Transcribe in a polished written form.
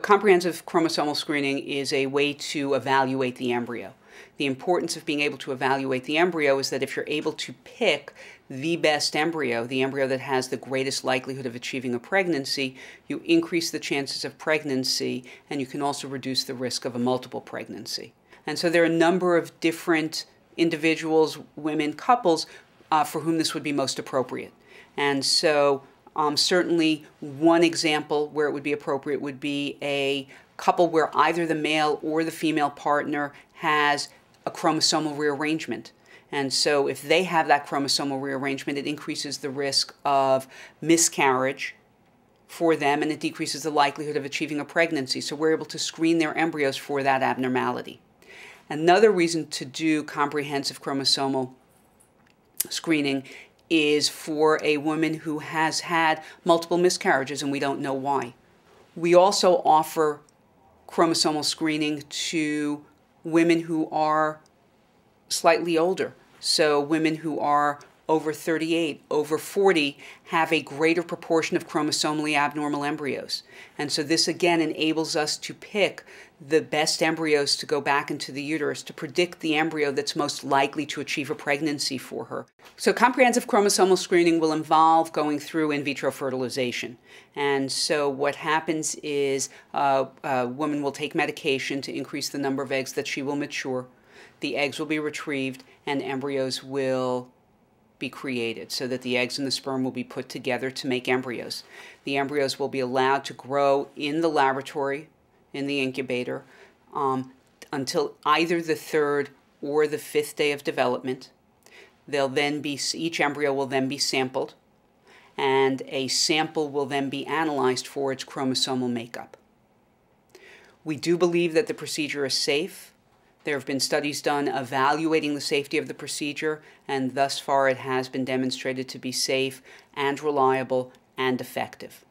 comprehensive chromosomal screening is a way to evaluate the embryo. The importance of being able to evaluate the embryo is that if you're able to pick the best embryo, the embryo that has the greatest likelihood of achieving a pregnancy, you increase the chances of pregnancy, and you can also reduce the risk of a multiple pregnancy. And so there are a number of different individuals, women, couples, for whom this would be most appropriate. And so certainly one example where it would be appropriate would be a couple where either the male or the female partner has a chromosomal rearrangement. And so if they have that chromosomal rearrangement, it increases the risk of miscarriage for them, and it decreases the likelihood of achieving a pregnancy. So we're able to screen their embryos for that abnormality. Another reason to do comprehensive chromosomal screening is for a woman who has had multiple miscarriages and we don't know why. We also offer chromosomal screening to women who are slightly older. So women who are over 38, over 40, have a greater proportion of chromosomally abnormal embryos. And so this again enables us to pick the best embryos to go back into the uterus, to predict the embryo that's most likely to achieve a pregnancy for her. So comprehensive chromosomal screening will involve going through in vitro fertilization. And so what happens is a woman will take medication to increase the number of eggs that she will mature. The eggs will be retrieved and embryos will be created so that the eggs and the sperm will be put together to make embryos. The embryos will be allowed to grow in the laboratory, in the incubator, until either the 3rd or the 5th day of development. Each embryo will then be sampled, and a sample will then be analyzed for its chromosomal makeup. We do believe that the procedure is safe. There have been studies done evaluating the safety of the procedure, and thus far it has been demonstrated to be safe and reliable and effective.